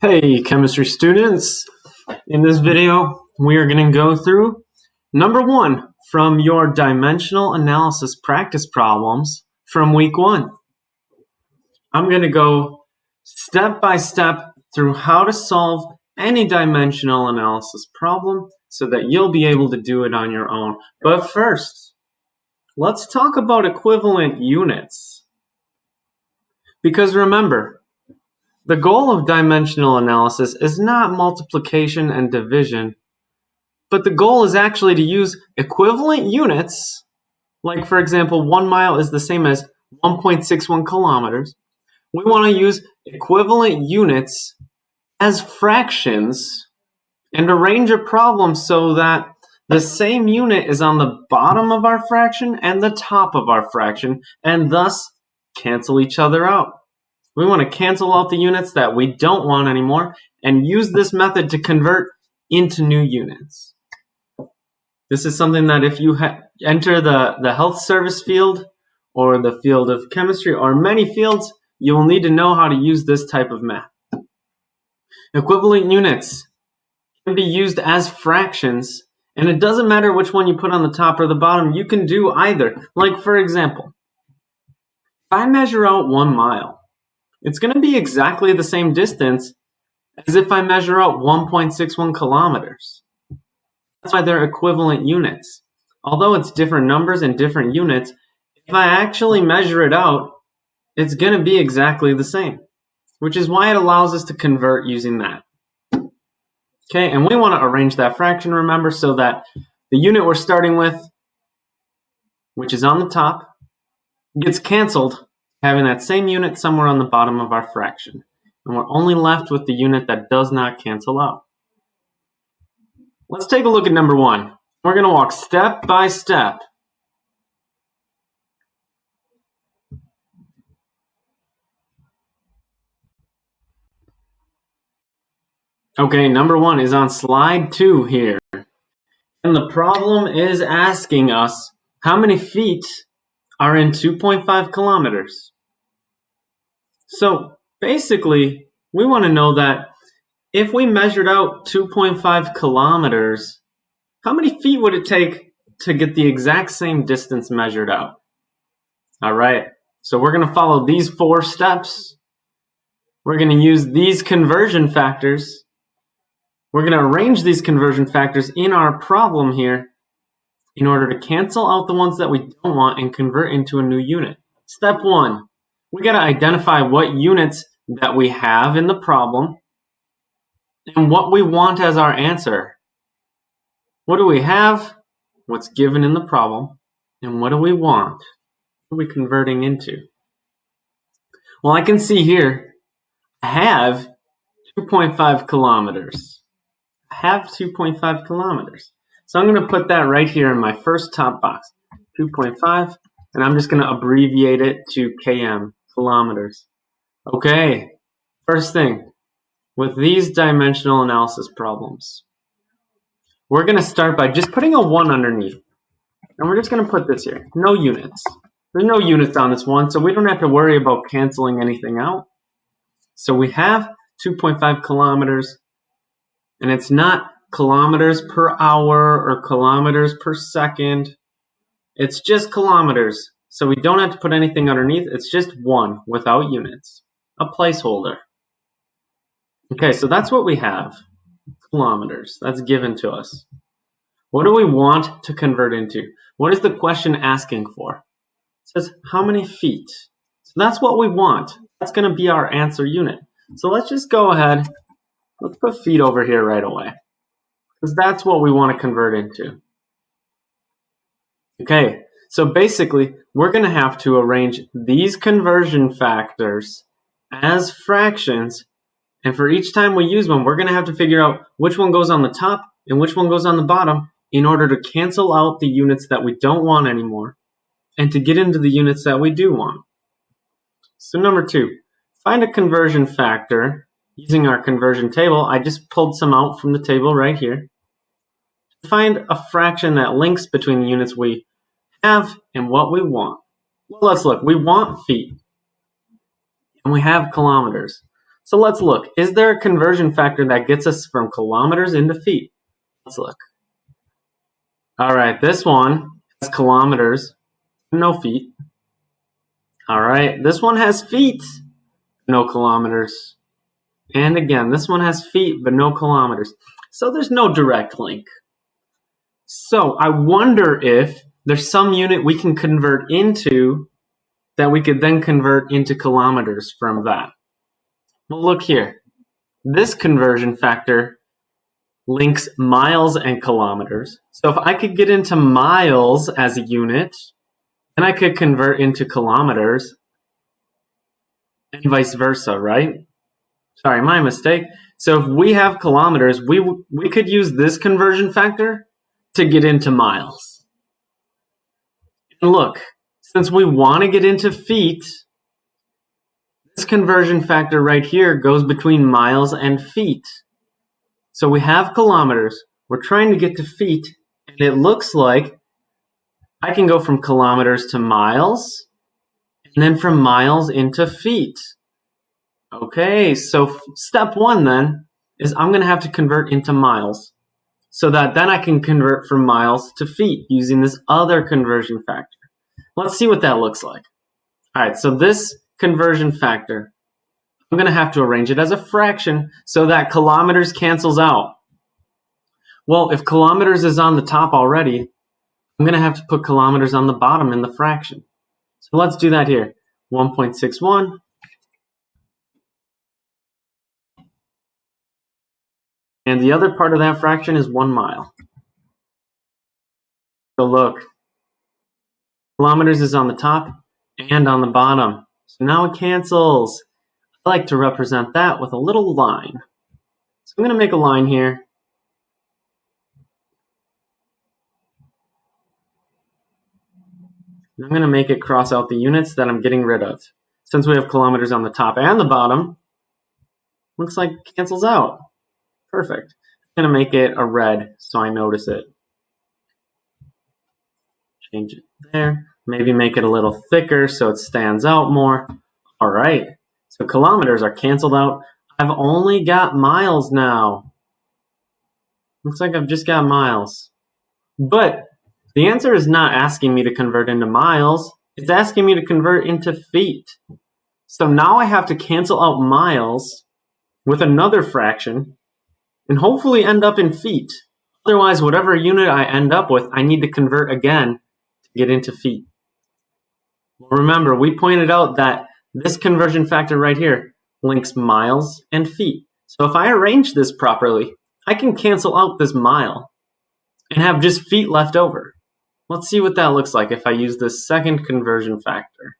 Hey, chemistry students! In this video, we are going to go through number 1 from your dimensional analysis practice problems from week 1. I'm going to go step by step through how to solve any dimensional analysis problem so that you'll be able to do it on your own. But first, let's talk about equivalent units. Because remember, the goal of dimensional analysis is not multiplication and division, but the goal is actually to use equivalent units, like for example, 1 mile is the same as 1.61 kilometers. We want to use equivalent units as fractions and arrange a problem so that the same unit is on the bottom of our fraction and the top of our fraction, and thus cancel each other out. We want to cancel out the units that we don't want anymore and use this method to convert into new units. This is something that if you enter the health service field or the field of chemistry or many fields, you will need to know how to use this type of math. Equivalent units can be used as fractions, and it doesn't matter which one you put on the top or the bottom. You can do either. Like for example, if I measure out 1 mile, it's going to be exactly the same distance as if I measure out 1.61 kilometers. That's why they're equivalent units. Although it's different numbers and different units, if I actually measure it out, it's going to be exactly the same, which is why it allows us to convert using that. Okay, and we want to arrange that fraction, remember, so that the unit we're starting with, which is on the top, gets canceled, having that same unit somewhere on the bottom of our fraction. And we're only left with the unit that does not cancel out. Let's take a look at number 1. We're going to walk step by step. Okay, number 1 is on slide 2 here. And the problem is asking us how many feet are in 2.5 kilometers. So basically, we want to know that if we measured out 2.5 kilometers, how many feet would it take to get the exact same distance measured out? All right, so we're going to follow these 4 steps. We're going to use these conversion factors. We're going to arrange these conversion factors in our problem here in order to cancel out the ones that we don't want and convert into a new unit. Step 1, we got to identify what units that we have in the problem and what we want as our answer. What do we have? What's given in the problem? And what do we want? What are we converting into? Well, I can see here, I have 2.5 kilometers. I have 2.5 kilometers. So I'm going to put that right here in my first top box, 2.5, and I'm just going to abbreviate it to km, kilometers. Okay, first thing, with these dimensional analysis problems, we're going to start by just putting a 1 underneath. And we're just going to put this here, no units. There's no units on this one, so we don't have to worry about canceling anything out. So we have 2.5 kilometers, and it's not kilometers per hour or kilometers per second. It's just kilometers. So we don't have to put anything underneath. It's just 1 without units, a placeholder. Okay, so that's what we have, kilometers. That's given to us. What do we want to convert into? What is the question asking for? It says, how many feet? So that's what we want. That's going to be our answer unit. So let's just go ahead. Let's put feet over here right away, because that's what we want to convert into. Okay, so basically, we're going to have to arrange these conversion factors as fractions, and for each time we use one, we're going to have to figure out which one goes on the top and which one goes on the bottom in order to cancel out the units that we don't want anymore and to get into the units that we do want. So number 2, find a conversion factor using our conversion table. I just pulled some out from the table right here. Find a fraction that links between the units we have and what we want. Well, let's look. We want feet, and we have kilometers. So let's look. Is there a conversion factor that gets us from kilometers into feet? Let's look. All right, this one has kilometers, no feet. All right, this one has feet, no kilometers. And again, this one has feet, but no kilometers. So there's no direct link. So I wonder if there's some unit we can convert into that we could then convert into kilometers from that. Well, look here. This conversion factor links miles and kilometers. So if I could get into miles as a unit, then I could convert into kilometers and vice versa, right? Sorry, my mistake. So if we have kilometers, we could use this conversion factor to get into miles. And look, since we want to get into feet, this conversion factor right here goes between miles and feet. So we have kilometers, we're trying to get to feet, and it looks like I can go from kilometers to miles, and then from miles into feet. Okay, so step one then is I'm going to have to convert into miles so that then I can convert from miles to feet using this other conversion factor. Let's see what that looks like. All right, so this conversion factor, I'm going to have to arrange it as a fraction so that kilometers cancels out. Well, if kilometers is on the top already, I'm going to have to put kilometers on the bottom in the fraction. So let's do that here. 1.61. And the other part of that fraction is 1 mile. So look, kilometers is on the top and on the bottom. So now it cancels. I like to represent that with a little line. So I'm going to make a line here. I'm going to make it cross out the units that I'm getting rid of. Since we have kilometers on the top and the bottom, looks like it cancels out. Perfect. I'm going to make it a red so I notice it. Change it there. Maybe make it a little thicker so it stands out more. All right. So kilometers are canceled out. I've only got miles now. Looks like I've just got miles. But the answer is not asking me to convert into miles. It's asking me to convert into feet. So now I have to cancel out miles with another fraction and hopefully end up in feet. Otherwise, whatever unit I end up with, I need to convert again to get into feet. Well, remember, we pointed out that this conversion factor right here links miles and feet. So if I arrange this properly, I can cancel out this mile and have just feet left over. Let's see what that looks like if I use this second conversion factor.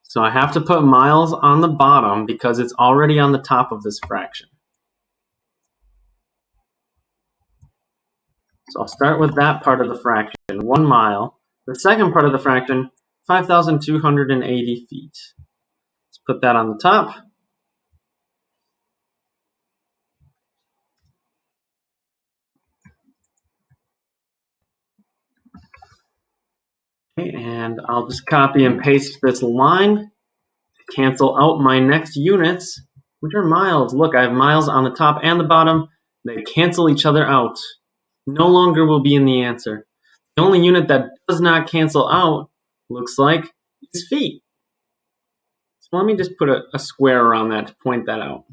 So I have to put miles on the bottom because it's already on the top of this fraction. So I'll start with that part of the fraction, 1 mile. The second part of the fraction, 5,280 feet. Let's put that on the top. Okay, and I'll just copy and paste this line to cancel out my next units, which are miles. Look, I have miles on the top and the bottom. They cancel each other out. No longer will be in the answer. The only unit that does not cancel out, looks like, is feet. So let me just put a square around that to point that out.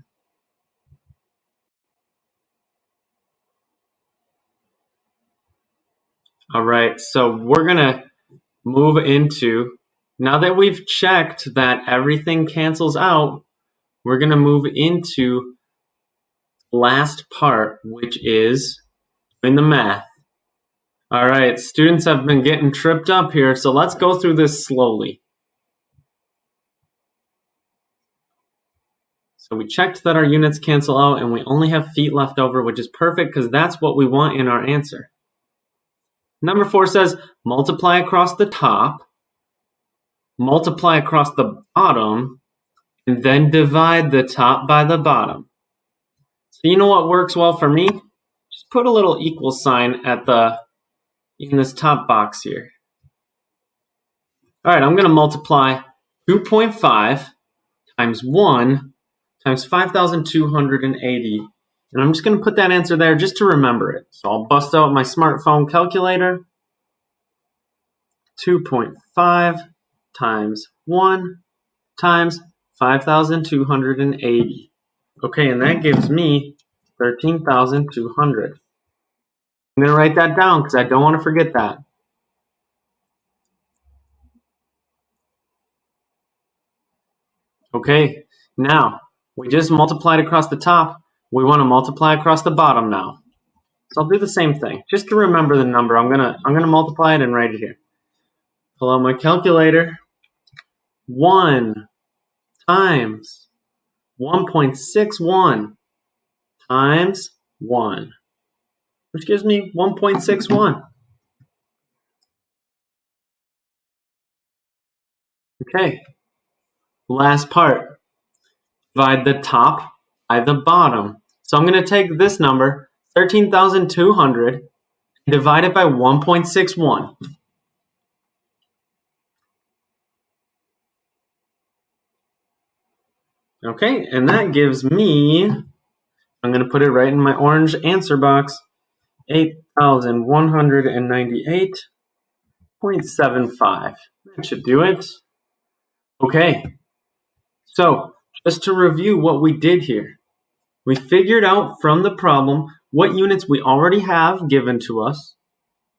All right, so we're going to move into, now that we've checked that everything cancels out, we're going to move into the last part, which is doing the math. All right, students have been getting tripped up here, so let's go through this slowly. So we checked that our units cancel out and we only have feet left over, which is perfect because that's what we want in our answer. Number 4 says multiply across the top, multiply across the bottom, and then divide the top by the bottom. So you know what works well for me? Just put a little equal sign in this top box here. All right, I'm going to multiply 2.5 times 1 times 5,280. And I'm just going to put that answer there just to remember it. So I'll bust out my smartphone calculator. 2.5 times 1 times 5,280. Okay, and that gives me 13,200. I'm going to write that down because I don't want to forget that. Okay, now we just multiplied across the top. We want to multiply across the bottom now. So I'll do the same thing. Just to remember the number, I'm gonna multiply it and write it here. Pull out my calculator. 1 times 1.61 times 1, which gives me 1.61. Okay, last part. Divide the top by the bottom. So I'm going to take this number, 13,200, and divide it by 1.61. Okay, and that gives me, I'm going to put it right in my orange answer box, 8,198.75. That should do it. Okay, so just to review what we did here, we figured out from the problem what units we already have given to us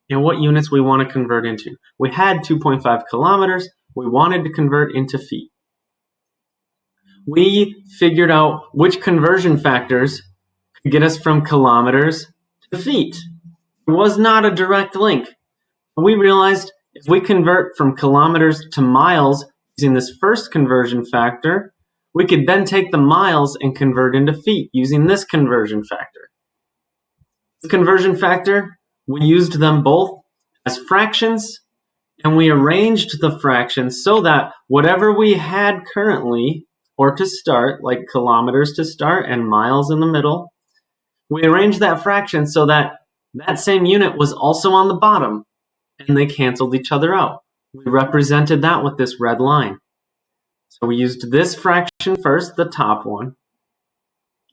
and what units we want to convert into. We had 2.5 kilometers, we wanted to convert into feet. We figured out which conversion factors could get us from kilometers to feet. It was not a direct link. We realized if we convert from kilometers to miles using this first conversion factor, we could then take the miles and convert into feet using this conversion factor. This conversion factor, we used them both as fractions, and we arranged the fractions so that whatever we had currently, or to start, like kilometers to start and miles in the middle, we arranged that fraction so that that same unit was also on the bottom, and they canceled each other out. We represented that with this red line. So we used this fraction first, the top one,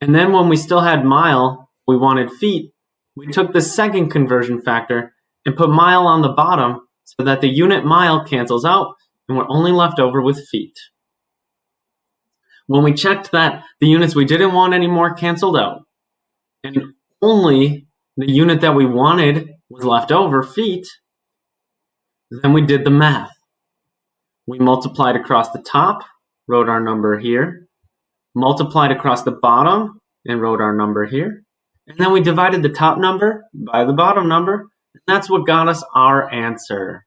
and then when we still had mile, we wanted feet, we took the second conversion factor and put mile on the bottom so that the unit mile cancels out and we're only left over with feet. When we checked that the units we didn't want anymore canceled out and only the unit that we wanted was left over, feet, then we did the math. We multiplied across the top, wrote our number here, multiplied across the bottom and wrote our number here, and then we divided the top number by the bottom number, and that's what got us our answer.